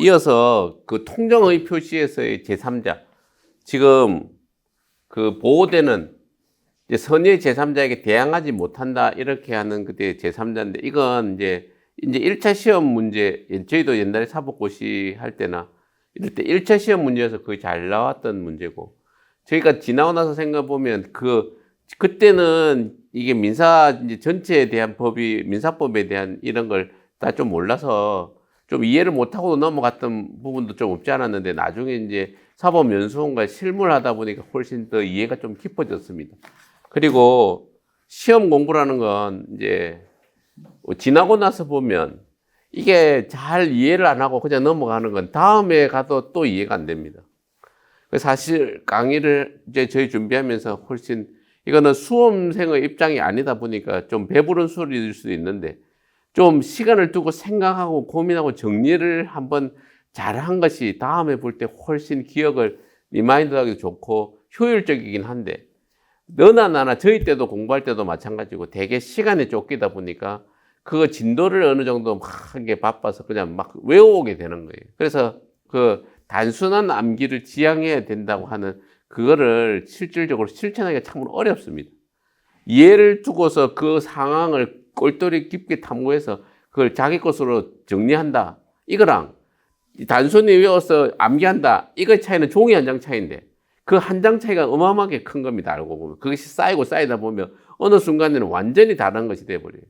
이어서 그 통정의 표시에서의 제3자. 지금 그 보호되는 이제 선의의 제3자에게 대항하지 못한다. 이렇게 하는 그때 제3자인데 이건 이제 1차 시험 문제, 저희도 옛날에 사법고시 할 때나 이럴 때 1차 시험 문제에서 거의 잘 나왔던 문제고 저희가 지나고 나서 생각해보면 그때는 이게 민사 이제 전체에 대한 법이 민사법에 대한 이런 걸 다 좀 몰라서 좀 이해를 못하고 넘어갔던 부분도 좀 없지 않았는데 나중에 이제 사법연수원과 실무를 하다 보니까 훨씬 더 이해가 좀 깊어졌습니다. 그리고 시험 공부라는 건 이제 지나고 나서 보면 이게 잘 이해를 안 하고 그냥 넘어가는 건 다음에 가도 또 이해가 안 됩니다. 사실 강의를 이제 저희 준비하면서 훨씬 이거는 수험생의 입장이 아니다 보니까 좀 배부른 소리일 수도 있는데 좀 시간을 두고 생각하고 고민하고 정리를 한번 잘한 것이 다음에 볼 때 훨씬 기억을 리마인드하기도 좋고 효율적이긴 한데 너나 나나 저희 때도 공부할 때도 마찬가지고 되게 시간에 쫓기다 보니까 그 진도를 어느 정도 막 하게 바빠서 그냥 막 외워오게 되는 거예요. 그래서 그 단순한 암기를 지향해야 된다고 하는 그거를 실질적으로 실천하기가 참 어렵습니다. 이해를 두고서 그 상황을 꼴똘히 깊게 탐구해서 그걸 자기 것으로 정리한다. 이거랑 단순히 외워서 암기한다. 이거의 차이는 종이 한 장 차이인데 그 한 장 차이가 어마어마하게 큰 겁니다. 알고 보면. 그것이 쌓이고 쌓이다 보면 어느 순간에는 완전히 다른 것이 돼버려요.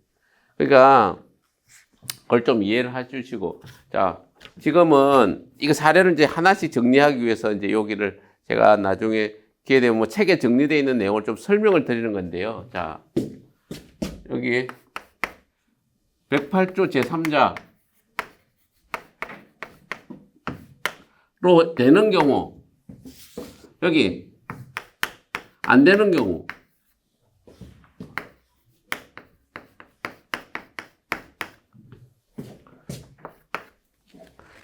그러니까 그걸 좀 이해를 해주시고 자 지금은 이거 사례를 이제 하나씩 정리하기 위해서 이제 여기를 제가 나중에 기회 되면 뭐 책에 정리되어 있는 내용을 좀 설명을 드리는 건데요. 자 여기 108조 제3자로 되는 경우 여기 안 되는 경우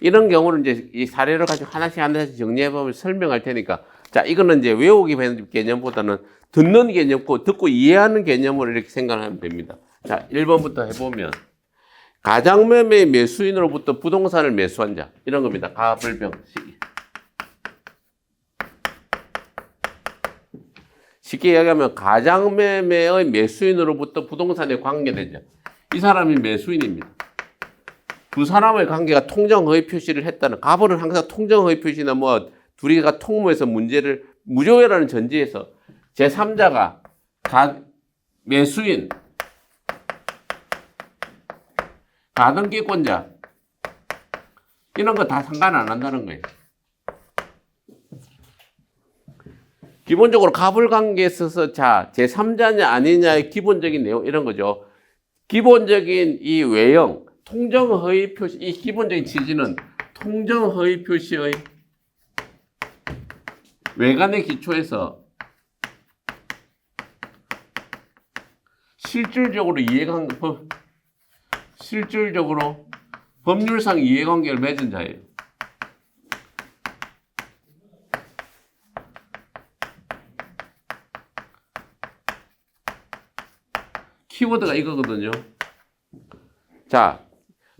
이런 경우는 이제 이 사례를 가지고 하나씩 정리해보면 설명할 테니까 자 이거는 이제 외우기 개념보다는 듣는 개념고 듣고 이해하는 개념으로 이렇게 생각하면 됩니다. 자 1번부터 해보면 가장매매 매수인으로부터 부동산을 매수한 자 이런 겁니다. 가불병 쉽게 이야기하면 가장매매의 매수인으로부터 부동산에 관계된 자 이 사람이 매수인입니다. 두 사람의 관계가 통정허위 표시를 했다는 가불은 항상 통정허위 표시나 뭐 둘이가 통모해서 문제를 무효라는 전제에서 제3자가 매수인 가등기권자 이런 거 다 상관 안 한다는 거예요. 기본적으로 가불 관계에 있어서 자 제3자냐 아니냐의 기본적인 내용 이런 거죠. 기본적인 이 외형 통정허위 표시 이 기본적인 취지는 통정허위 표시의 외관의 기초에서 실질적으로 법률상 이해관계를 맺은 자예요. 키워드가 이거거든요. 자,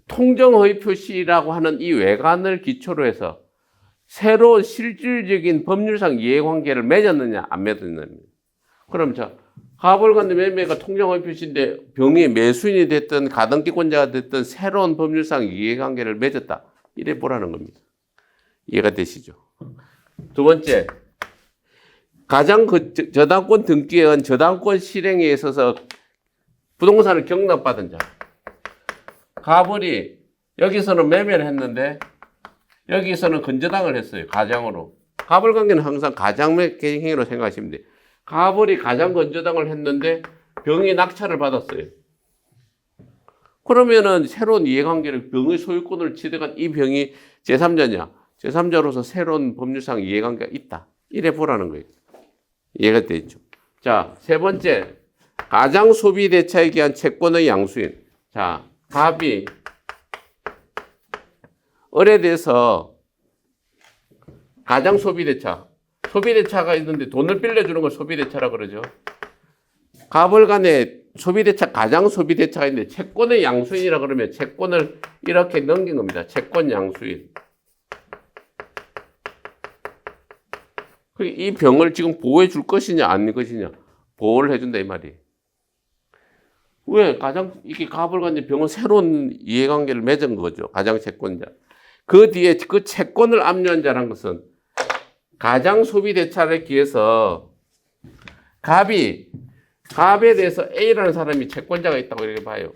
통정허위 표시라고 하는 이 외관을 기초로 해서 새로운 실질적인 법률상 이해관계를 맺었느냐 안 맺었느냐. 그럼 자 가불관계 매매가 통정허위 표시인데 병이 매수인이 됐든 가등기권자가 됐든 새로운 법률상 이해관계를 맺었다. 이래 보라는 겁니다. 이해가 되시죠? 두 번째 가장 저당권 등기에 의한 저당권 실행에 있어서 부동산을 경납받은 자 가불이 여기서는 매매를 했는데 여기서는 건저당을 했어요. 가장으로. 가불관계는 항상 가장행위로 생각하시면 돼요. 가불이 가장건저당을 했는데 병이 낙찰을 받았어요. 그러면은 새로운 이해관계를 병의 소유권을 취득한 이 병이 제3자냐? 제3자로서 새로운 법률상 이해관계가 있다. 이래 보라는 거예요. 이해가 되죠? 자, 세 번째. 가장소비대차에 기한 채권의 양수인. 자, 갑이 을에 대해서 가장소비대차. 소비대차가 있는데 돈을 빌려주는 걸 소비대차라고 그러죠. 갑을 간에 소비대차, 가장 소비대차가 있는데 채권의 양수인이라 그러면 채권을 이렇게 넘긴 겁니다. 채권 양수인. 이 병을 지금 보호해 줄 것이냐, 아닐 것이냐. 보호를 해준다, 이 말이. 왜? 이게 갑을 가진 병은 새로운 이해관계를 맺은 거죠. 가장 채권자. 그 뒤에 그 채권을 압류한 자란 것은 가장 소비대차를 기해서 갑에 대해서 A라는 사람이 채권자가 있다고 이렇게 봐요.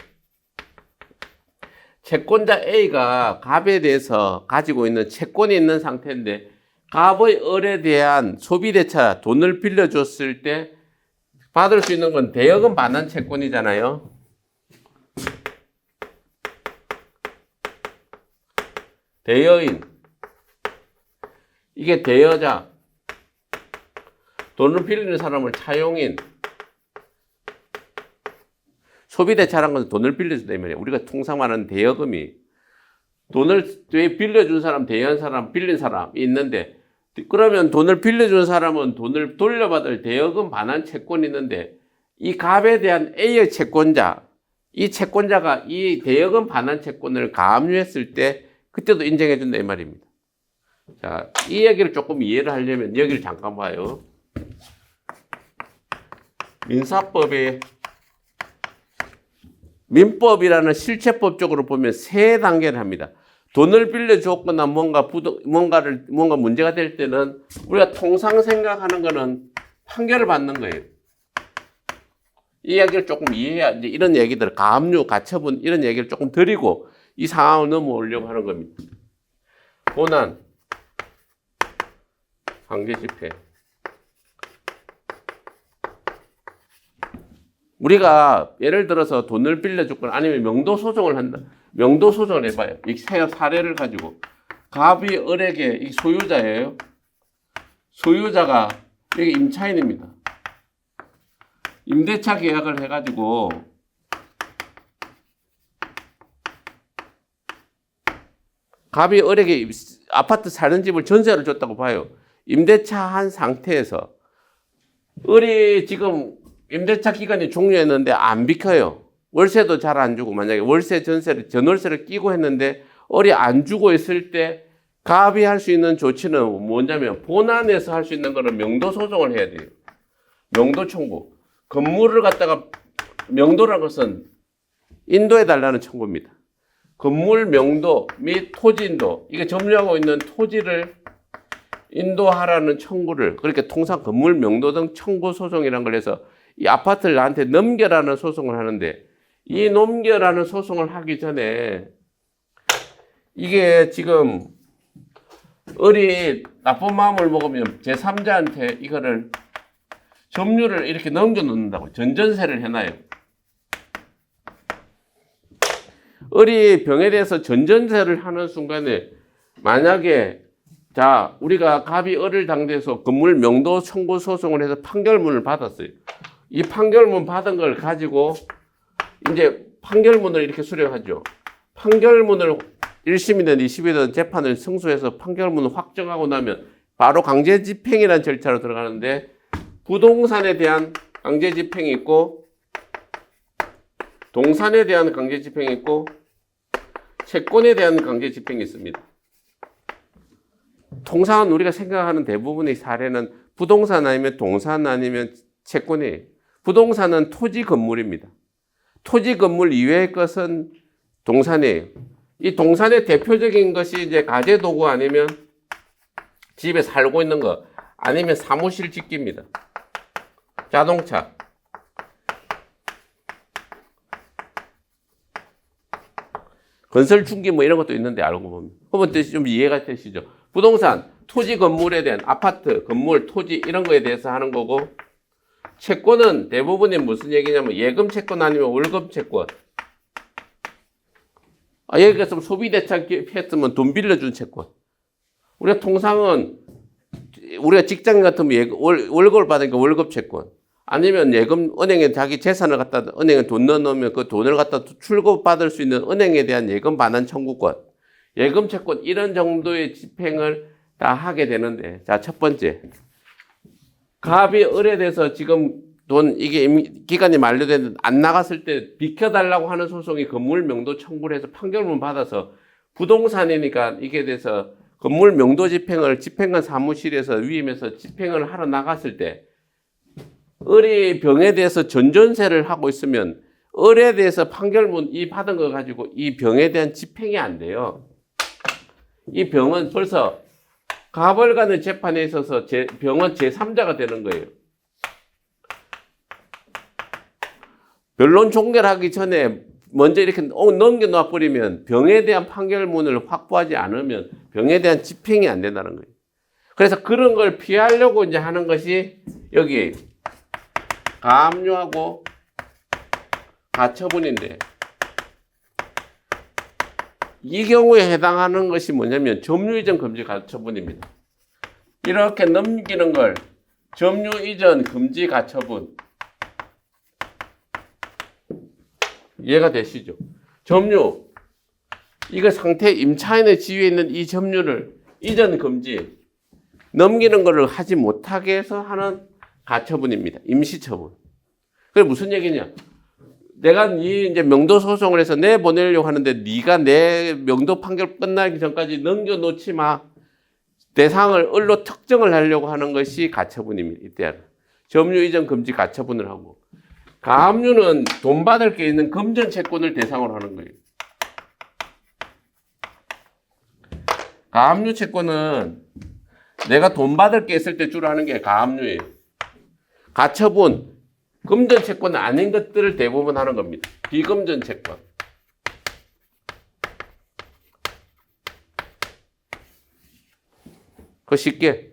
채권자 A가 갑에 대해서 가지고 있는 채권이 있는 상태인데 갑의 을에 대한 소비대차 돈을 빌려줬을 때 받을 수 있는 건 대여금 반환 채권이잖아요. 대여인. 이게 대여자. 돈을 빌리는 사람을 차용인. 소비대차라는 건 돈을 빌려준다 이 말이에요. 우리가 통상 말하는 대여금이 돈을 빌려준 사람, 대여한 사람, 빌린 사람이 있는데 그러면 돈을 빌려준 사람은 돈을 돌려받을 대여금 반환 채권이 있는데 이 갑에 대한 A의 채권자, 이 채권자가 이 대여금 반환 채권을 가압류했을 때 그때도 인정해 준다 이 말입니다. 자, 이 얘기를 조금 이해를 하려면 여기를 잠깐 봐요. 민법이라는 실체법적으로 보면 세 단계를 합니다. 돈을 빌려줬거나 뭔가 문제가 될 때는 우리가 통상 생각하는 거는 판결을 받는 거예요. 이 이야기를 조금 이해해야 이제 이런 얘기들, 가압류, 가처분 이런 얘기를 조금 드리고 이 상황을 넘어오려고 하는 겁니다. 고난, 강제집행. 우리가 예를 들어서 돈을 빌려줬거나 아니면 명도소송을 한다. 명도소송을 해봐요. 이 사례를 가지고. 갑이 을에게 이 소유자예요. 소유자가 여기 임차인입니다. 임대차 계약을 해가지고 갑이 을에게 아파트 사는 집을 전세를 줬다고 봐요. 임대차 한 상태에서 을이 지금 임대차 기간이 종료했는데 안 비켜요. 월세도 잘 안 주고 만약에 월세 전월세를 끼고 했는데 을이 안 주고 있을 때 갑이 할 수 있는 조치는 뭐냐면 본안에서 할 수 있는 거는 명도 소송을 해야 돼요. 명도 청구. 건물을 갖다가 명도라는 것은 인도해 달라는 청구입니다. 건물 명도 및 토지 인도 이게 점유하고 있는 토지를 인도하라는 청구를 그렇게 통상 건물 명도 등 청구 소송이라는 걸 해서 이 아파트를 나한테 넘겨라는 소송을 하는데 이 넘겨라는 소송을 하기 전에 이게 지금 을이 나쁜 마음을 먹으면 제3자한테 이거를 점유를 이렇게 넘겨놓는다고 전전세를 해놔요. 을이 병에 대해서 전전세를 하는 순간에 만약에 자 우리가 갑이 을을 당대해서 건물 명도 청구 소송을 해서 판결문을 받았어요. 이 판결문 받은 걸 가지고 이제 판결문을 이렇게 수령하죠. 판결문을 1심이든 2심이든 재판을 승소해서 판결문을 확정하고 나면 바로 강제집행이라는 절차로 들어가는데 부동산에 대한 강제집행이 있고 동산에 대한 강제집행이 있고 채권에 대한 강제집행이 있습니다. 통상 우리가 생각하는 대부분의 사례는 부동산 아니면 동산 아니면 채권이에요. 부동산은 토지 건물입니다. 토지 건물 이외의 것은 동산이에요. 이 동산의 대표적인 것이 이제 가재도구 아니면 집에 살고 있는 것 아니면 사무실 짓기입니다. 자동차. 건설 중기 뭐 이런 것도 있는데 알고 보면. 그러면 좀 이해가 되시죠? 부동산, 토지 건물에 대한 아파트, 건물, 토지 이런 거에 대해서 하는 거고 채권은 대부분이 무슨 얘기냐면 예금 채권 아니면 월급 채권. 예를 들어서 소비대차 했으면 돈 빌려준 채권. 우리가 통상은 우리가 직장 같으면 월급을 받으니까 월급 채권. 아니면 예금 은행에 자기 재산을 갖다 은행에 돈 넣어놓으면 그 돈을 갖다 출금받을 수 있는 은행에 대한 예금 반환 청구권. 예금 채권 이런 정도의 집행을 다 하게 되는데 자 첫 번째 갑이 을에 대해서 지금 기간이 만료됐는데 안 나갔을 때 비켜달라고 하는 소송이 건물 명도 청구를 해서 판결문 받아서 부동산이니까 이게 돼서 건물 명도 집행관 사무실에서 위임해서 집행을 하러 나갔을 때 을이 병에 대해서 전전세를 하고 있으면 을에 대해서 판결문 이 받은 거 가지고 이 병에 대한 집행이 안 돼요. 이 병은 벌써 갑을 가는 재판에 있어서 병은 제3자가 되는 거예요. 변론 종결하기 전에 먼저 이렇게 넘겨놔 버리면 병에 대한 판결문을 확보하지 않으면 병에 대한 집행이 안 된다는 거예요. 그래서 그런 걸 피하려고 이제 하는 것이 여기 가압류하고 가처분인데 이 경우에 해당하는 것이 뭐냐면 점유 이전 금지 가처분입니다. 이렇게 넘기는 걸 점유 이전 금지 가처분 이해가 되시죠? 점유 이거 상태 임차인의 지위에 있는 이 점유를 이전 금지 넘기는 것을 하지 못하게 해서 하는 가처분입니다. 임시처분. 그게 무슨 얘기냐? 내가 이제 명도 소송을 해서 내보내려고 하는데 네가 내 명도 판결 끝나기 전까지 넘겨놓지 마. 대상을 을로 특정을 하려고 하는 것이 가처분입니다. 이때는 점유 이전 금지 가처분을 하고 가압류는 돈 받을 게 있는 금전 채권을 대상으로 하는 거예요. 가압류 채권은 내가 돈 받을 게 있을 때 주로 하는 게 가압류예요. 가처분, 금전 채권 아닌 것들을 대부분 하는 겁니다. 비금전 채권. 그 쉽게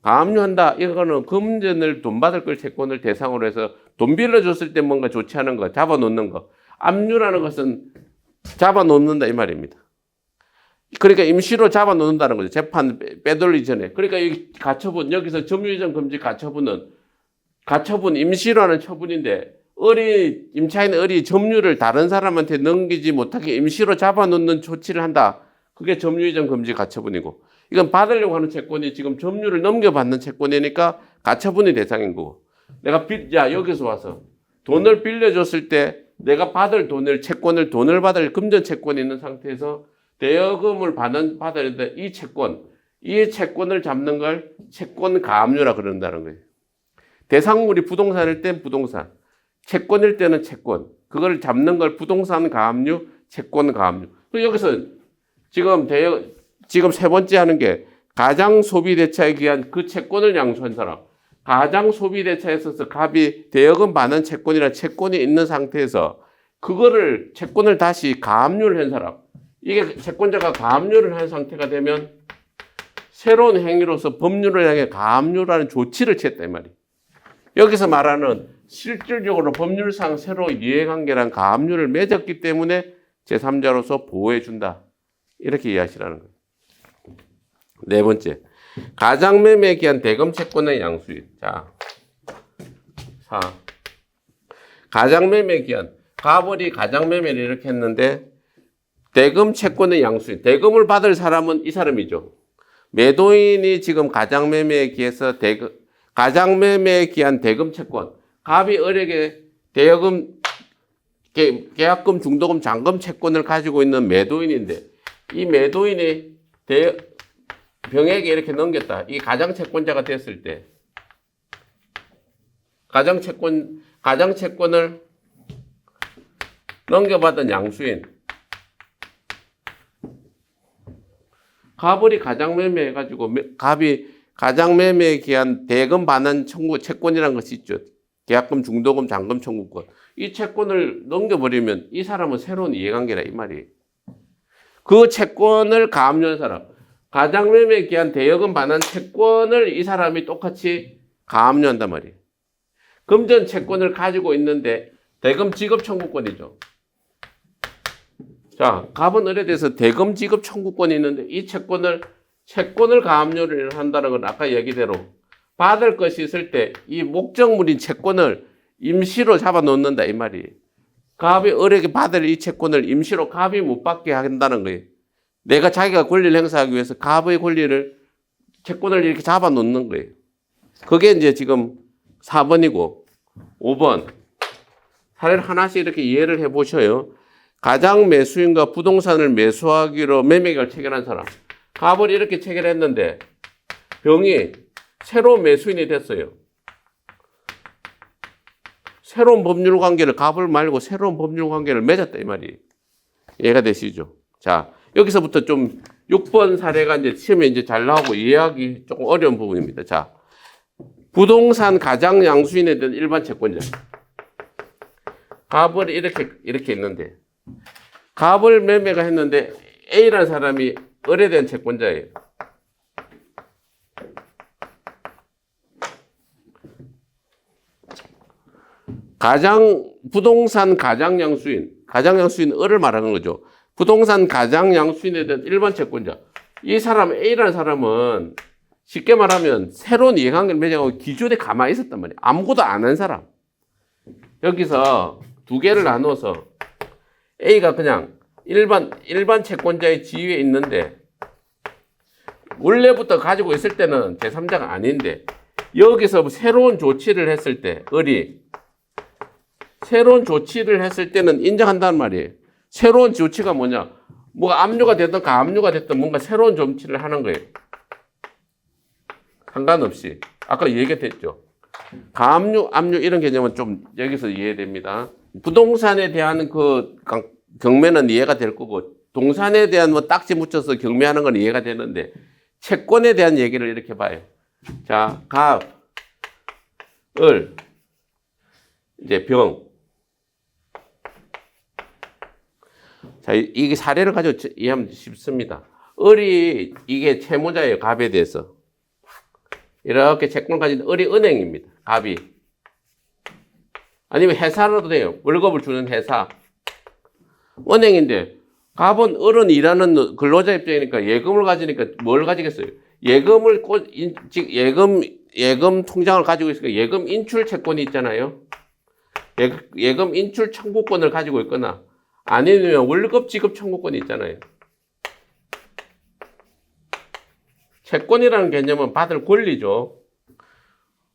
가압류한다. 이거는 금전을 돈 받을 걸 채권을 대상으로 해서 돈 빌려줬을 때 뭔가 좋지 않은 거 잡아놓는 거. 압류라는 것은 잡아놓는다 이 말입니다. 그러니까 임시로 잡아놓는다는 거죠. 재판 빼돌리기 전에. 그러니까 이 가처분 여기서 점유이전 금지 가처분은 가처분 임시로 하는 처분인데 임차인 을이 점유를 다른 사람한테 넘기지 못하게 임시로 잡아놓는 조치를 한다. 그게 점유이전 금지 가처분이고 이건 받으려고 하는 채권이 지금 점유를 넘겨받는 채권이니까 가처분이 대상인 거고 내가 여기서 와서 돈을 빌려줬을 때 내가 받을 채권을 돈을 받을 금전 채권이 있는 상태에서 대여금을 받았는데 이 채권을 잡는 걸 채권 가압류라 그런다는 거예요. 대상물이 부동산일 땐 부동산, 채권일 때는 채권. 그걸 잡는 걸 부동산 가압류, 채권 가압류. 그리고 여기서 지금 세 번째 하는 게 가장 소비 대차에 기한 그 채권을 양수한 사람. 가장 소비 대차에 있어서 갑이 대여금 반환 채권이나 채권이 있는 상태에서 그거를 채권을 다시 가압류를 한 사람. 이게 채권자가 가압류를 한 상태가 되면 새로운 행위로서 법률을 향해 가압류라는 조치를 취했다 이 말이에요. 여기서 말하는 실질적으로 법률상 새로 이해관계란 가압류를 맺었기 때문에 제3자로서 보호해준다. 이렇게 이해하시라는 거예요. 네 번째, 가장매매에 기한 대금 채권의 양수인. 자, 4. 가장매매에 기한 갑을이 가장매매를 이렇게 했는데 대금 채권의 양수인. 대금을 받을 사람은 이 사람이죠. 매도인이 지금 가장매매에 기해서 가장매매에 기한 대금 채권. 갑이 을에게 대여금, 계약금, 중도금, 잔금 채권을 가지고 있는 매도인인데 이 매도인이 병에게 이렇게 넘겼다. 이 가장 채권자가 됐을 때 가장 채권을 넘겨받은 양수인 갑을이 가장매매 해가지고 갑이 가장매매에 기한 대금 반환 청구 채권이라는 것이 있죠. 계약금, 중도금, 잔금 청구권. 이 채권을 넘겨버리면 이 사람은 새로운 이해관계라 이 말이에요. 그 채권을 가압류한 사람. 가장매매에 기한 대여금 반환 채권을 이 사람이 똑같이 가압류한단 말이에요. 금전 채권을 가지고 있는데 대금 지급 청구권이죠. 자, 갑은 을에 대해서 대금 지급 청구권이 있는데 이 채권을 가압류를 한다는 건 아까 얘기대로 받을 것이 있을 때 이 목적물인 채권을 임시로 잡아놓는다 이 말이에요. 갑이 을에게 받을 이 채권을 임시로 갑이 못 받게 한다는 거예요. 내가 자기가 권리를 행사하기 위해서 갑의 권리를 채권을 이렇게 잡아놓는 거예요. 그게 이제 지금 4번이고 5번. 사례를 하나씩 이렇게 이해를 해보셔요. 가장 매수인과 부동산을 매수하기로 매매계약을 체결한 사람. 갑을 이렇게 체결했는데 병이 새로운 매수인이 됐어요. 새로운 법률 관계를 갑을 말고 새로운 법률 관계를 맺었다 이 말이 이해가 되시죠? 자, 여기서부터 좀 6번 사례가 이제 시험에 이제 잘 나오고 이해하기 조금 어려운 부분입니다. 자, 부동산 가장 양수인에 대한 일반 채권자. 갑을 이렇게 있는데 갑을 매매가 했는데 A라는 사람이 을에 대한 채권자예요. 부동산 가장 양수인 을을 말하는 거죠. 부동산 가장 양수인에 대한 일반 채권자. 이 사람 A라는 사람은 쉽게 말하면 새로운 이해관계를 맺어가고 기존에 가만히 있었단 말이에요. 아무것도 안 한 사람. 여기서 두 개를 나눠서 A가 그냥 일반 채권자의 지위에 있는데 원래부터 가지고 있을 때는 제3자가 아닌데 여기서 새로운 조치를 했을 때 을이 새로운 조치를 했을 때는 인정한다는 말이에요. 새로운 조치가 뭐냐? 뭐가 압류가 됐든 가압류가 됐든 뭔가 새로운 조치를 하는 거예요. 상관없이. 아까 얘기했죠. 가압류, 압류 이런 개념은 좀 여기서 이해됩니다. 부동산에 대한 그 경매는 이해가 될 거고 동산에 대한 뭐 딱지 묻혀서 경매하는 건 이해가 되는데 채권에 대한 얘기를 이렇게 봐요. 자, 갑, 을, 이제 병. 자, 이게 사례를 가지고 이해하면 쉽습니다. 을이 이게 채무자예요. 갑에 대해서. 이렇게 채권을 가진 을이 은행입니다. 갑이. 아니면 회사라도 돼요. 월급을 주는 회사. 은행인데 갑은 을은 일하는 근로자 입장이니까 예금을 가지니까 뭘 가지겠어요? 예금 통장을 가지고 있으니까 예금 인출 채권이 있잖아요. 예금 인출 청구권을 가지고 있거나 아니면 월급 지급 청구권이 있잖아요. 채권이라는 개념은 받을 권리죠.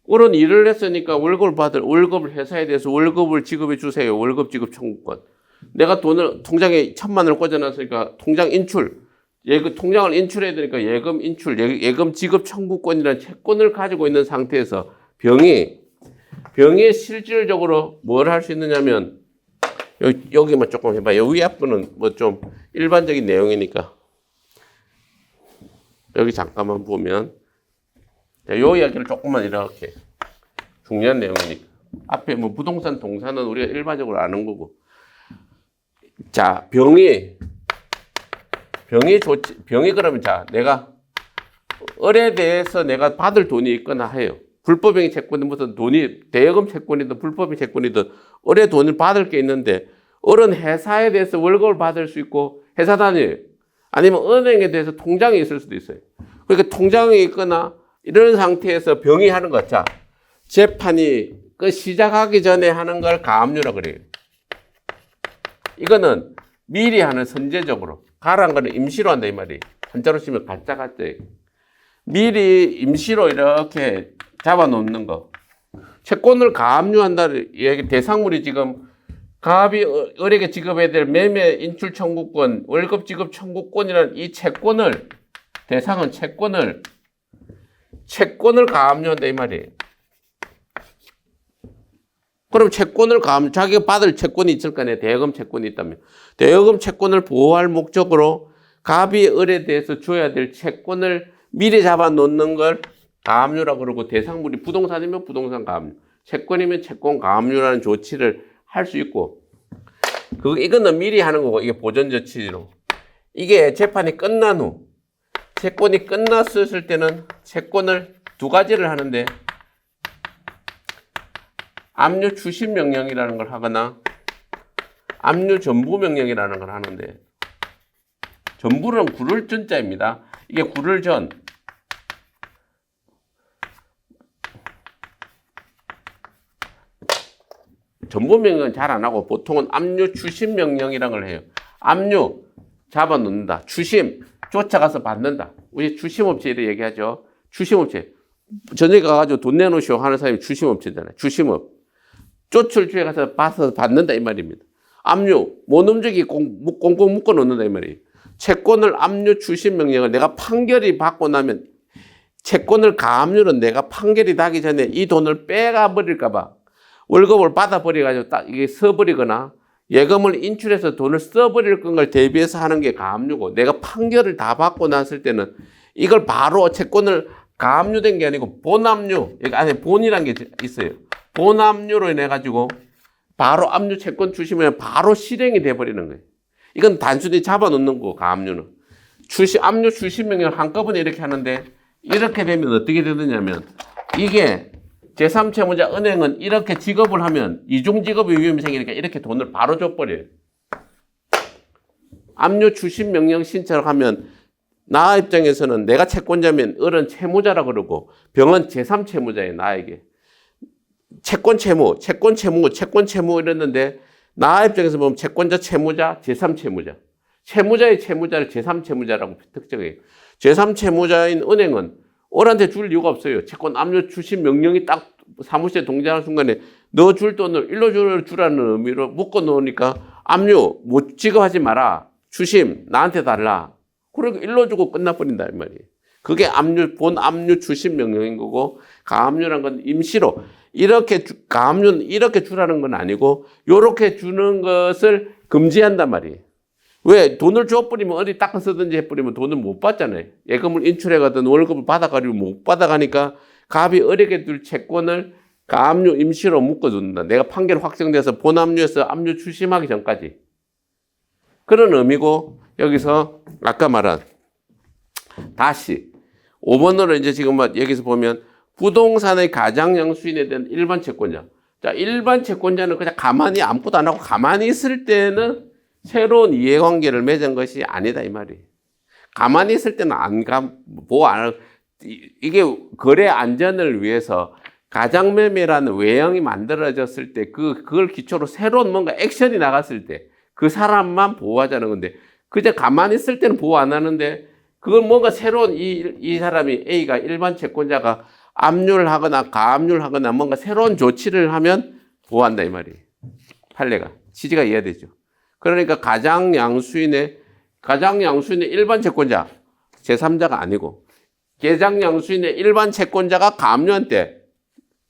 을은 일을 했으니까 월급을 회사에 대해서 월급을 지급해 주세요. 월급 지급 청구권. 내가 돈을 통장에 1,000만 원을 꽂아놨으니까 통장 인출, 통장을 인출해야 되니까 예금 인출, 예금 지급 청구권이라는 채권을 가지고 있는 상태에서 병이 실질적으로 뭘 할 수 있느냐면 여기만 조금 해봐요. 위 앞부는 뭐 좀 일반적인 내용이니까 여기 잠깐만 보면 요 이야기를 조금만 이렇게 중요한 내용이니까 앞에 뭐 부동산 동산은 우리가 일반적으로 아는 거고 자 병이 그러면 자 내가 을에 대해서 내가 받을 돈이 있거나 해요. 불법행위 채권은 무슨 돈이 대여금 채권이든 불법행위 채권이든 을의 돈을 받을 게 있는데 을은 회사에 대해서 월급을 받을 수 있고 회사 단위 아니면 은행에 대해서 통장이 있을 수도 있어요. 그러니까 통장이 있거나 이런 상태에서 병이 하는 것. 자, 재판이 시작하기 전에 하는 걸 가압류라고 그래요. 이거는 미리 하는 선제적으로. 가라는 거는 임시로 한다 이 말이에요. 한자로 치면 가짜. 미리 임시로 이렇게 잡아놓는 거. 채권을 가압류한다는 얘기 대상물이 지금 갑이 을에게 지급해야 될 매매 인출 청구권, 월급 지급 청구권이라는 이 채권을 대상은 채권을 가압류한다 이 말이에요. 그럼 채권을 자기가 받을 채권이 있을 거 아니에요. 대여금 채권이 있다면. 대여금 채권을 보호할 목적으로 갑이 을에 대해서 줘야 될 채권을 미리 잡아놓는 걸 가압류라고 그러고 대상물이 부동산이면 부동산 가압류, 채권이면 채권 가압류라는 조치를 할 수 있고 이거는 미리 하는 거고 이게 보전 조치로 이게 재판이 끝난 후 채권이 끝났을 때는 채권을 두 가지를 하는데 압류 추심 명령이라는 걸 하거나 압류 전부 명령이라는 걸 하는데 전부는 구를 전자입니다. 이게 구를 전 전부 명령은 잘 안 하고 보통은 압류 추심 명령이라는 걸 해요. 압류 잡아놓는다. 추심 쫓아가서 받는다. 우리 추심업체 이렇게 얘기하죠. 추심업체 전에 가가지고 돈 내놓으시오 하는 사람이 주심업체잖아요. 주심업. 조출주에 가서 봐서 받는다 이 말입니다. 압류, 못 움직이고 꽁꽁 묶어 놓는다 이 말이에요. 채권을 압류 주심 명령을 내가 판결이 받고 나면 채권을 가압류는 내가 판결이 나기 전에 이 돈을 빼가 버릴까봐 월급을 받아버려가지고 딱 이게 써버리거나 예금을 인출해서 돈을 써버릴 걸 대비해서 하는 게 가압류고 내가 판결을 다 받고 났을 때는 이걸 바로 채권을 가압류된 게 아니고 본압류, 여기 안에 본이란 게 있어요. 본압류로 인해 가지고 바로 압류 채권 주시면 바로 실행이 돼버리는 거예요. 이건 단순히 잡아놓는 거고 가압류는 압류 주심 명령을 한꺼번에 이렇게 하는데 이렇게 되면 어떻게 되느냐면 이게 제3채무자 은행은 이렇게 직업을 하면 이중직업의 위험이 생기니까 이렇게 돈을 바로 줘버려요. 압류 주심 명령 신청을 하면 나 입장에서는 내가 채권자면 을은 채무자라 그러고 병은 제3채무자예요. 나에게. 채권 채무 이랬는데 나 입장에서 보면 채권자 채무자 제3채무자 채무자의 채무자를 제3채무자라고 특정해요. 제3채무자인 은행은 을한테 줄 이유가 없어요. 채권 압류 주심 명령이 딱 사무실에 동작하는 순간에 너 줄 돈을 일로 주라는 의미로 묶어 놓으니까 압류 못 지급하지 마라. 주심 나한테 달라. 그리고 일로 주고 끝나버린다 이 말이에요. 그게 본 압류 주심 명령인 거고 가압류란 건 임시로 이렇게 가압류는 이렇게 주라는 건 아니고 이렇게 주는 것을 금지한단 말이에요. 왜? 돈을 줘버리면 어디 닦아 쓰든지 해버리면 돈을 못 받잖아요. 예금을 인출해가든 월급을 받아가지고 못 받아가니까 갑이 어렵게 둘 채권을 가압류 임시로 묶어둔다. 내가 판결 확정돼서 본압류에서 압류 출심하기 전까지. 그런 의미고 여기서 아까 말한 다시 5번으로 이제 지금 여기서 보면 부동산의 가장양수인에 대한 일반 채권자. 자, 일반 채권자는 그냥 가만히 아무것도 안 하고 가만히 있을 때는 새로운 이해관계를 맺은 것이 아니다 이 말이에요. 가만히 있을 때는 보호 안 하고 이게 거래 안전을 위해서 가장매매라는 외형이 만들어졌을 때 그걸 기초로 새로운 뭔가 액션이 나갔을 때 그 사람만 보호하자는 건데 그저 가만히 있을 때는 보호 안 하는데 그걸 뭔가 새로운 이 사람이 A가 일반 채권자가 압류를 하거나 가압류를 하거나 뭔가 새로운 조치를 하면 보호한다 이 말이에요. 판례가 취지가 이해되죠. 그러니까 가장양수인의 일반 채권자 제3자가 아니고 가장양수인의 일반 채권자가 가압류한 때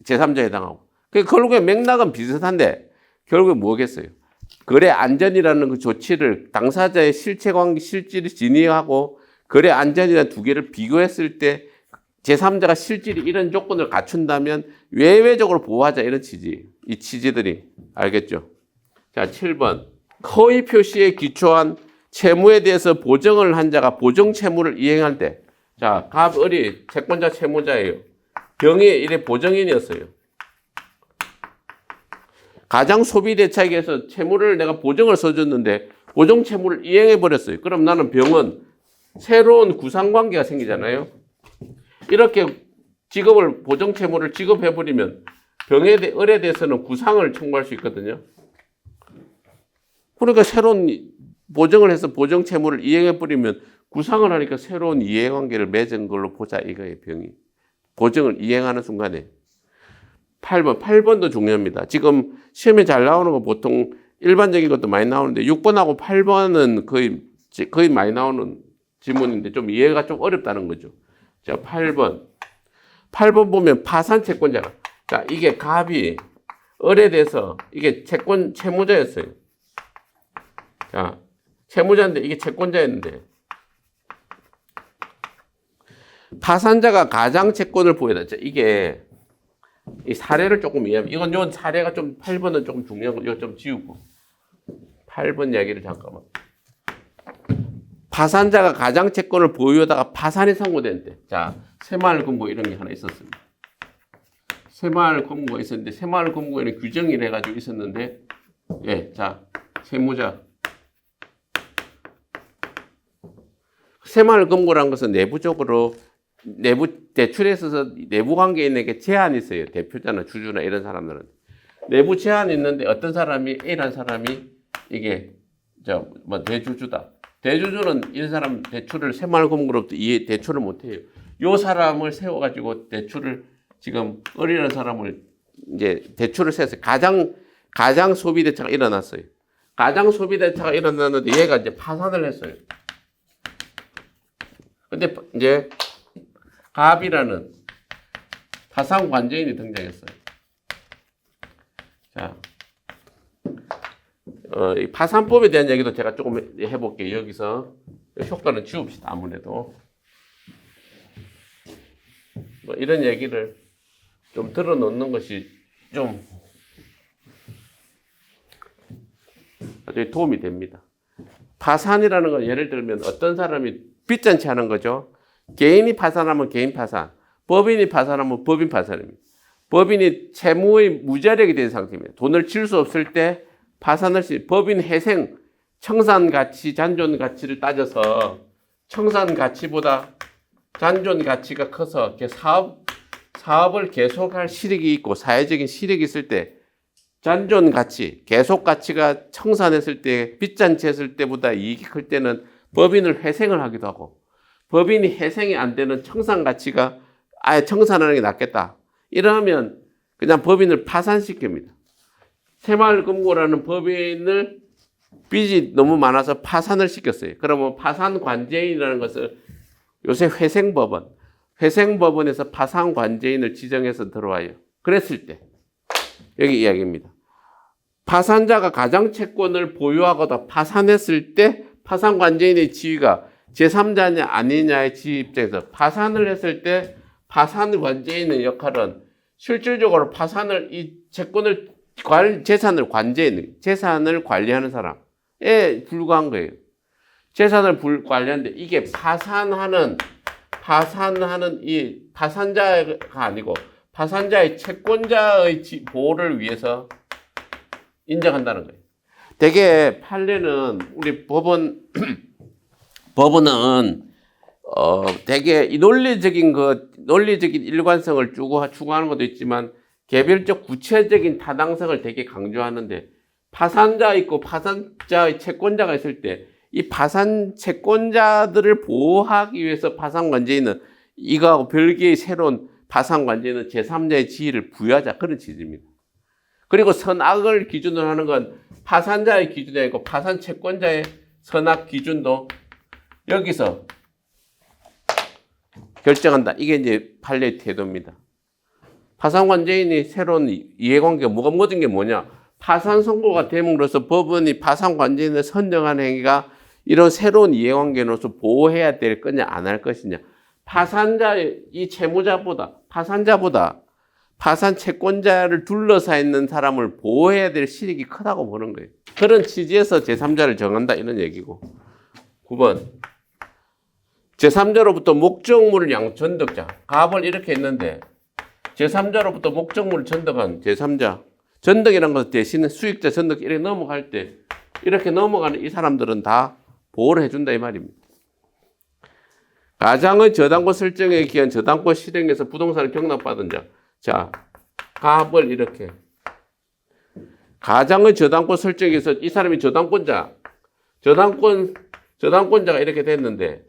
제3자에 해당하고 결국에 맥락은 비슷한데 결국에 뭐겠어요? 거래 안전이라는 그 조치를 당사자의 실체관계 실질을 진위하고 거래 안전이라는 두 개를 비교했을 때 제3자가 실질이 이런 조건을 갖춘다면 외외적으로 보호하자 이런 취지. 이 취지들이 알겠죠? 자, 7번. 허위 표시에 기초한 채무에 대해서 보정을 한 자가 보정 채무를 이행할 때 자, 갑을이 채권자 채무자예요. 병이 이래 보정인이었어요. 가장 소비 대책에서 채무를 내가 보정을 써줬는데 보정 채무를 이행해 버렸어요. 그럼 나는 병은 새로운 구상관계가 생기잖아요. 이렇게 직업을 보정 채무를 지급해 버리면 을에 대해서는 구상을 청구할 수 있거든요. 그러니까 새로운 보정을 해서 보정 채무를 이행해 버리면 구상을 하니까 새로운 이해관계를 맺은 걸로 보자 이거예요. 병이 보정을 이행하는 순간에 8번도 중요합니다. 지금 시험에 잘 나오는 거 보통 일반적인 것도 많이 나오는데 6번하고 8번은 거의 많이 나오는 지문인데 좀 이해가 좀 어렵다는 거죠. 자, 8번 보면 파산 채권자가 자, 이게 갑이 을에 대해서 이게 채무자였어요. 자, 채무자인데 이게 채권자였는데 파산자가 가장 채권을 보여다. 이게 이 사례를 조금 이해하면 이건 사례가 좀 8번은 조금 중요한 거 이거 좀 지우고 8번 이야기를 잠깐만. 파산자가 가장 채권을 보유하다가 파산이 선고된 때. 자, 새마을금고 이런 게 하나 있었습니다. 새마을금고가 있었는데 새마을금고에는 규정이 해가지고 있었는데 예, 자, 세무자 새마을금고라는 것은 내부적으로 내부 대출에 있어서 내부 관계에 있는 게 제한이 있어요. 대표자나 주주나 이런 사람들은 내부 제한이 있는데 어떤 사람이 A라는 사람이 이게 대주주다. 대주주는 이 사람 대출을 새마을금고로부터 대출을 못 해요. 요 사람을 세워가지고 대출을 지금 어리는 사람을 이제 대출을 세웠어요. 가장 소비 대차가 일어났어요. 가장 소비 대차가 일어났는데 얘가 이제 파산을 했어요. 근데 이제 갑이라는 파산 관제인이 등장했어요. 자, 이 파산법에 대한 얘기도 제가 조금 해볼게요. 여기서 효과는 지웁시다. 아무래도 뭐 이런 얘기를 좀 들어놓는 것이 좀 아주 도움이 됩니다. 파산이라는 건 예를 들면 어떤 사람이 빚잔치 하는 거죠. 개인이 파산하면 개인 파산, 법인이 파산하면 법인 파산입니다. 법인이 채무의 무자력이 된 상태입니다. 돈을 질 수 없을 때 파산을 법인 회생, 청산 가치, 잔존 가치를 따져서 청산 가치보다 잔존 가치가 커서 사업을 계속할 실익이 있고 사회적인 실익이 있을 때 잔존 가치, 계속 가치가 청산했을 때, 빚잔치 했을 때보다 이익이 클 때는 법인을 회생을 하기도 하고 법인이 회생이 안 되는 청산 가치가 아예 청산하는 게 낫겠다. 이러면 그냥 법인을 파산시킵니다. 새마을금고라는 법인을 빚이 너무 많아서 파산을 시켰어요. 그러면 파산관제인이라는 것을 요새 회생법원에서 파산관제인을 지정해서 들어와요. 그랬을 때 여기 이야기입니다. 파산자가 가장채권을 보유하거나 파산했을 때 파산관제인의 지위가 제3자냐 아니냐의 지위 입장에서 파산을 했을 때 파산관제인의 역할은 실질적으로 이 채권을 재산을 관리하는 사람에 불과한 거예요. 재산을 관리하는데 이게 파산하는 이 파산자가 아니고 파산자의 채권자의 보호를 위해서 인정한다는 거예요. 되게 판례는 우리 법원은 되게 이 논리적인 일관성을 추구하는 것도 있지만 개별적 구체적인 타당성을 되게 강조하는데 파산자 있고 파산자의 채권자가 있을 때 이 파산 채권자들을 보호하기 위해서 파산관제인은 이거하고 별개의 새로운 파산관제인은 제3자의 지위를 부여하자 그런 취지입니다. 그리고 선악을 기준으로 하는 건 파산자의 기준이 아니고 파산 채권자의 선악 기준도 여기서 결정한다. 이게 이제 판례의 태도입니다. 파산관제인이 새로운 이해관계가 모든 게 뭐냐? 파산 선고가 됨으로써 법원이 파산관제인을 선정하는 행위가 이런 새로운 이해관계로서 보호해야 될 거냐 안 할 것이냐. 이 채무자보다 파산자보다 파산 채권자를 둘러싸 있는 사람을 보호해야 될 실익이 크다고 보는 거예요. 그런 취지에서 제3자를 정한다 이런 얘기고. 9번 제3자로부터 목적물을 전덕자 갑을 이렇게 했는데 제3자로부터 목적물을 전덕한 제3자 전덕이라는 것 대신에 수익자 전덕 이렇게 넘어갈 때 이렇게 넘어가는 이 사람들은 다 보호를 해준다 이 말입니다. 가장의 저당권 설정에 기한 저당권 실행에서 부동산을 경납받은 자, 갑을 이렇게 가장의 저당권 설정에서 이 사람이 저당권자가 이렇게 됐는데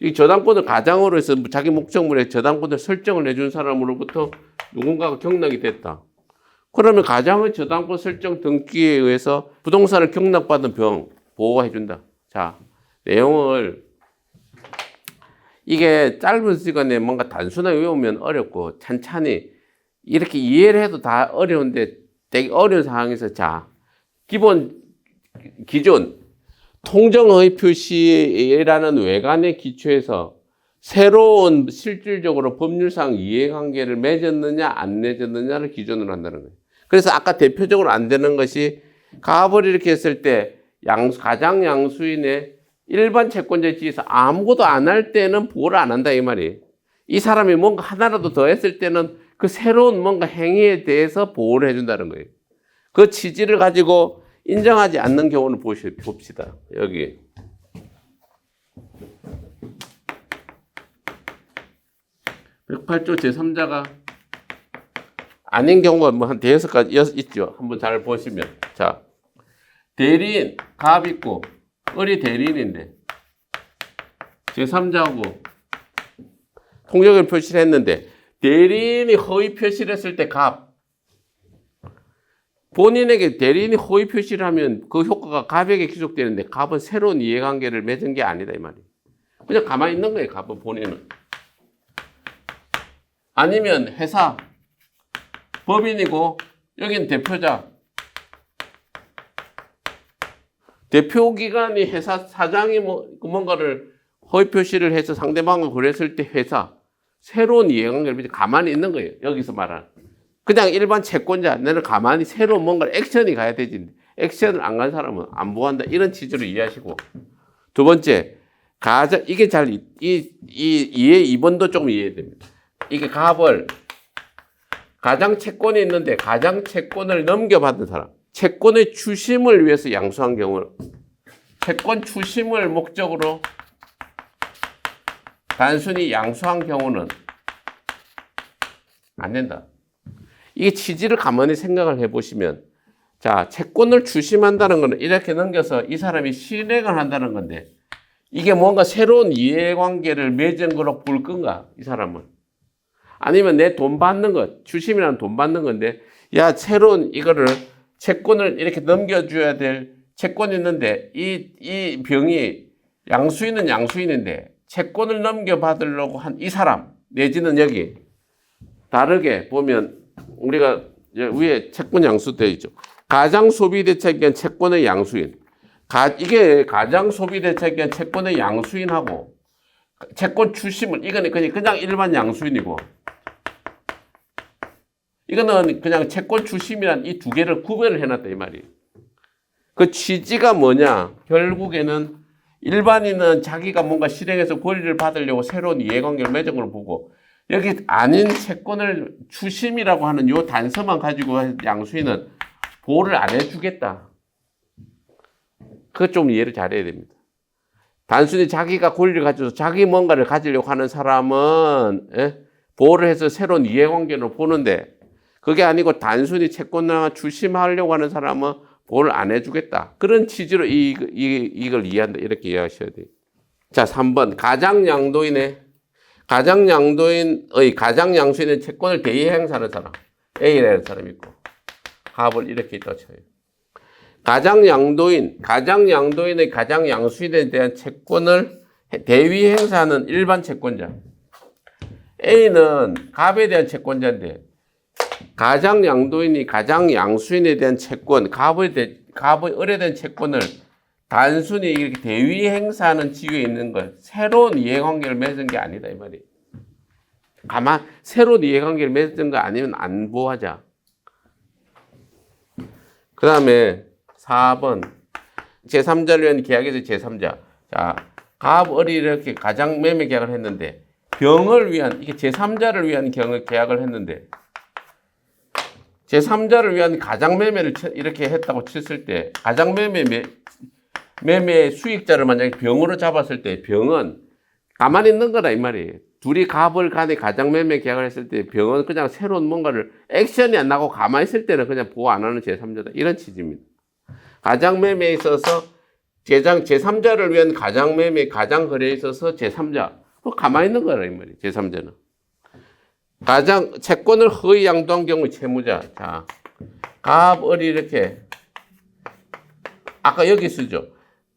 이 저당권을 가장으로 해서 자기 목적물에 저당권을 설정을 해준 사람으로부터 누군가가 경락이 됐다. 그러면 가장의 저당권 설정 등기에 의해서 부동산을 경락받은 보호해준다. 자, 내용을 이게 짧은 시간에 뭔가 단순하게 외우면 어렵고 찬찬히 이렇게 이해를 해도 다 어려운데 되게 어려운 상황에서 자, 기존 통정의 표시라는 외관의 기초에서 새로운 실질적으로 법률상 이해관계를 맺었느냐 안 맺었느냐를 기준으로 한다는 거예요. 그래서 아까 대표적으로 안 되는 것이 갑을 이렇게 했을 때 가장 양수인의 일반 채권자에 지에서 아무것도 안 할 때는 보호를 안 한다 이 말이에요. 이 사람이 뭔가 하나라도 더 했을 때는 그 새로운 뭔가 행위에 대해서 보호를 해준다는 거예요. 그 취지를 가지고 인정하지 않는 경우를 봅시다. 여기. (108조) 제3자가 아닌 경우가 뭐 한 대여섯 가지 있죠. 한번 잘 보시면. 자, 대리인, 갑 있고, 을이 대리인인데, 제3자하고 통적을 표시를 했는데 대리인이 허위 표시를 했을 때 갑. 본인에게 대리인이 허위 표시를 하면 그 효과가 갑에게 귀속되는데 갑은 새로운 이해관계를 맺은 게 아니다 이 말이에요. 그냥 가만히 있는 거예요. 갑은 본인은. 아니면 회사 법인이고 여기는 대표자. 대표기관이 회사 사장이 뭔가를 허위 표시를 해서 상대방을 그랬을 때 회사 새로운 이해관계를 가만히 있는 거예요. 여기서 말하는. 그냥 일반 채권자 너는 가만히 새로운 뭔가를 액션이 가야 되지. 액션을 안 간 사람은 안 보한다. 이런 취지로 이해하시고. 두 번째, 이게 이해 2번도 좀 이해됩니다. 이게 갑을 가장 채권이 있는데 가장 채권을 넘겨받은 사람. 채권의 추심을 위해서 양수한 경우 채권 추심을 목적으로 단순히 양수한 경우는 안 된다. 이게 취지를 가만히 생각을 해보시면 자, 채권을 추심한다는 것은 이렇게 넘겨서 이 사람이 실행을 한다는 건데 이게 뭔가 새로운 이해관계를 맺은 거로 볼 건가? 이 사람은. 아니면 내 돈 받는 것, 추심이라는 돈 받는 건데 야, 새로운 이거를 채권을 이렇게 넘겨줘야 될 채권이 있는데 이 병이 양수인은 양수인인데 채권을 넘겨받으려고 한 이 사람 내지는 여기 다르게 보면 우리가 위에 채권 양수 되어 있죠. 가장 소비대책기한 채권의 양수인. 이게 가장 소비대책기한 채권의 양수인하고 채권 추심을 이거는 그냥 일반 양수인이고 이거는 그냥 채권 추심이란 이 두 개를 구별을 해놨다 이 말이에요. 그 취지가 뭐냐? 결국에는 일반인은 자기가 뭔가 실행해서 권리를 받으려고 새로운 이해관계를 맺은 걸 보고 여기 아닌 채권을 추심이라고 하는 요 단서만 가지고 양수인은 보호를 안 해주겠다. 그거 좀 이해를 잘해야 됩니다. 단순히 자기가 권리를 가져서 자기 뭔가를 가지려고 하는 사람은 보호를 해서 새로운 이해관계를 보는데 그게 아니고 단순히 채권을 추심하려고 하는 사람은 보호를 안 해주겠다. 그런 취지로 이걸 이해한다. 이렇게 이해하셔야 돼요. 자, 3번. 가장양수인의 가장양수인의 채권을 대의행사하는 사람. A라는 사람이 있고 합을 이렇게 있다 쳐요. 가장양도인의 가장양수인에 대한 채권을 대위행사하는 일반 채권자. A는 갑에 대한 채권자인데 가장양도인이 가장양수인에 대한 채권, 갑의 을에 대한 채권을 단순히 이렇게 대위행사하는 지위에 있는 것, 새로운 이해관계를 맺은 게 아니다 이 말이에요. 새로운 이해관계를 맺은 거 아니면 안 보하자. 그 다음에 4번 제3자를 위한 계약에서 제3자. 자, 갑, 을이 이렇게 가장 매매 계약을 했는데 병을 위한 이게 제3자를 위한 계약을 했는데 제3자를 위한 가장 매매를 이렇게 했다고 쳤을 때 가장 매매 수익자를 만약에 병으로 잡았을 때 병은 가만히 있는 거다 이 말이에요. 둘이 갑을 간에 가장 매매 계약을 했을 때 병은 그냥 새로운 뭔가를 액션이 안 나고 가만히 있을 때는 그냥 보호 안 하는 제3자다. 이런 취지입니다. 가장 매매에 있어서 제3자를 위한 가장 매매, 가장 거래에 있어서 제3자. 가만히 있는 거라 이 말이에요. 제3자는. 가장 채권을 허위 양도한 경우 채무자. 자, 갑, 을이 이렇게 아까 여기 쓰죠.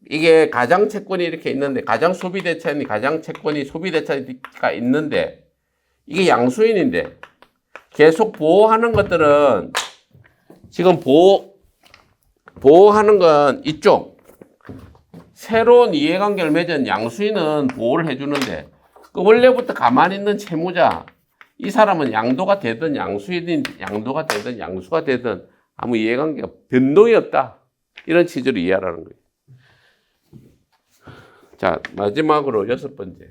이게 가장 채권이 이렇게 있는데 가장 소비대차니 가장 채권이 소비대차가 있는데 이게 양수인인데 계속 보호하는 것들은 지금 보호하는 건 이쪽 새로운 이해관계를 맺은 양수인은 보호를 해주는데 그 원래부터 가만히 있는 채무자 이 사람은 양도가 되든 양수인인 양도가 되든 양수가 되든 아무 이해관계가 변동이 없다. 이런 취지로 이해하라는 거예요. 자, 마지막으로 6번째.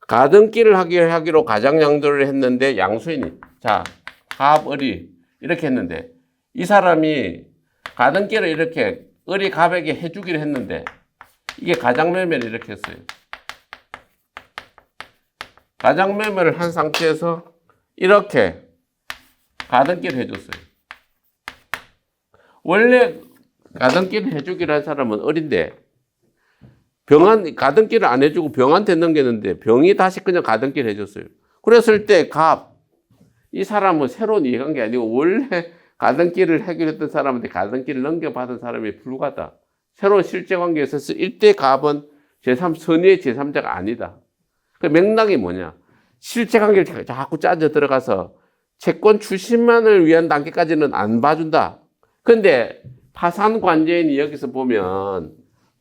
가등기를 하기로 가장양도를 했는데 양수인이 자, 갑, 을이 이렇게 했는데 이 사람이 가등기를 이렇게 을이 갑에게 해주기로 했는데 이게 가장매매를 이렇게 했어요. 가장매매를 한 상태에서 이렇게 가등기를 해줬어요. 원래 가등기를 해주기로 한 사람은 을인데 병한 가등기를 안 해주고 병한테 넘겼는데 병이 다시 그냥 가등기를 해줬어요. 그랬을 때 이 사람은 새로운 이해관계 아니고 원래 가등기를 해결했던 사람한테 가등기를 넘겨받은 사람이 불과하다. 새로운 실제관계에 있어서 1대 갑은 선의의 제3자가 아니다. 그 맥락이 뭐냐? 실제관계를 자꾸 짜져 들어가서 채권 출신만을 위한 단계까지는 안 봐준다. 그런데 파산관제인이 여기서 보면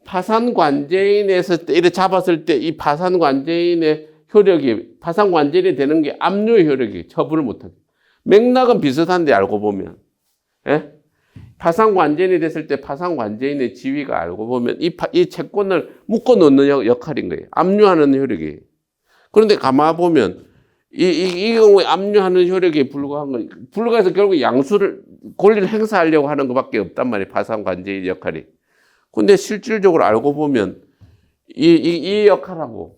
파산관제인에서 이렇게 잡았을 때 이 파산관제인의 효력이 파산관제인이 되는 게 압류의 효력이 처분을 못하게. 맥락은 비슷한데 알고 보면. 예? 파산관제인이 됐을 때 파산관제인의 지위가 알고 보면 이 채권을 묶어놓는 역할인 거예요. 압류하는 효력이. 그런데 가만 보면 이 경우에 압류하는 효력에 불과한 건 불과해서 결국 양수를 권리를 행사하려고 하는 것밖에 없단 말이에요. 파산관제의 역할이. 근데 실질적으로 알고 보면 이 역할하고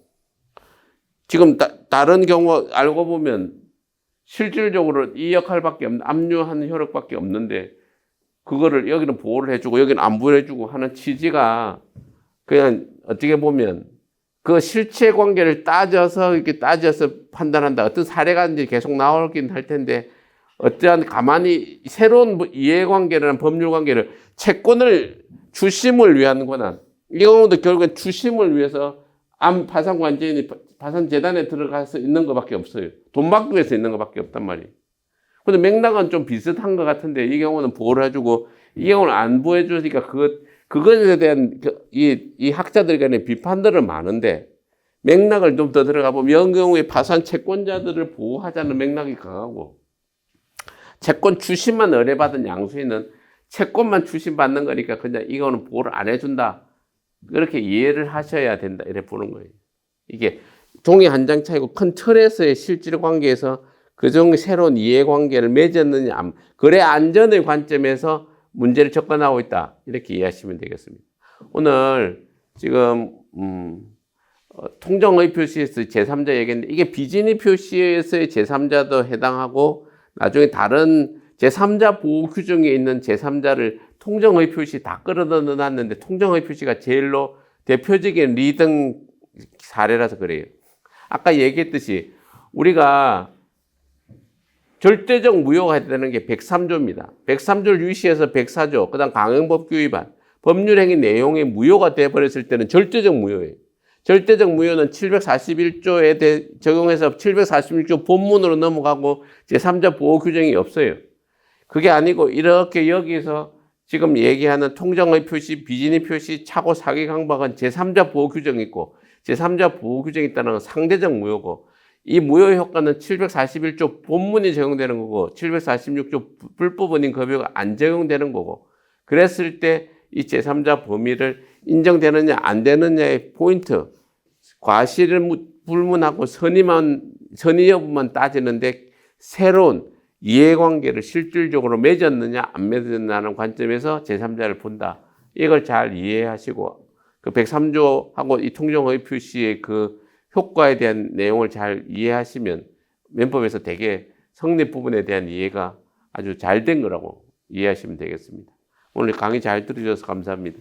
지금 다른 경우 알고 보면 실질적으로 이 역할밖에 없는 압류하는 효력밖에 없는데 그거를 여기는 보호를 해주고 여기는 안 보호해주고 하는 취지가 그냥 어떻게 보면 그 실체 관계를 이렇게 따져서 판단한다. 어떤 사례가 이제 계속 나오긴 할 텐데 어떠한 가만히 새로운 이해관계라는 법률관계를 채권을 주심을 위한 권한 이 경우도 결국엔 주심을 위해서 파산관제인이 파산재단에 들어가서 있는 것밖에 없어요. 돈 받기 위해서 있는 것밖에 없단 말이에요. 근데 맥락은 좀 비슷한 것 같은데 이 경우는 보호를 해주고 이 경우는 안 보호해주니까 그것에 대한 이 학자들 간의 비판들은 많은데 맥락을 좀 더 들어가 보면 이런 경우에 파산 채권자들을 보호하자는 맥락이 강하고 채권 출신만 의뢰받은 양수인은 채권만 출신받는 거니까 그냥 이거는 보호를 안 해준다. 그렇게 이해를 하셔야 된다. 이렇게 보는 거예요. 이게 종이 한 장 차이고 큰 틀에서의 실질 관계에서 그중 새로운 이해관계를 맺었느냐, 거래 안전의 관점에서 문제를 접근하고 있다. 이렇게 이해하시면 되겠습니다. 오늘 지금 통정의 표시에서 제3자 얘기했는데 이게 비진의 표시에서의 제3자도 해당하고 나중에 다른 제3자 보호 규정에 있는 제3자를 통정의 표시 다 끌어다 넣어놨는데 통정의 표시가 제일로 대표적인 리등 사례라서 그래요. 아까 얘기했듯이 우리가 절대적 무효가 해야 되는 게 103조입니다. 103조를 유시해서 104조, 그 다음 강행법규 위반, 법률행위 내용의 무효가 돼버렸을 때는 절대적 무효예요. 절대적 무효는 741조에 적용해서 746조 본문으로 넘어가고 제3자 보호 규정이 없어요. 그게 아니고 이렇게 여기서 지금 얘기하는 통정의 표시, 비진의 표시, 착오, 사기, 강박은 제3자 보호 규정이 있고 제3자 보호 규정이 있다는 건 상대적 무효고 이 무효 효과는 741조 본문이 적용되는 거고 746조 불법원인 급여가 안 적용되는 거고 그랬을 때 이 제3자 범위를 인정되느냐 안 되느냐의 포인트 과실을 불문하고 선의 여부만 따지는데 새로운 이해관계를 실질적으로 맺었느냐 안 맺었느냐는 관점에서 제3자를 본다. 이걸 잘 이해하시고 그 103조하고 이 통정의 표시의 그 효과에 대한 내용을 잘 이해하시면 민법에서 되게 성립 부분에 대한 이해가 아주 잘 된 거라고 이해하시면 되겠습니다. 오늘 강의 잘 들으셔서 감사합니다.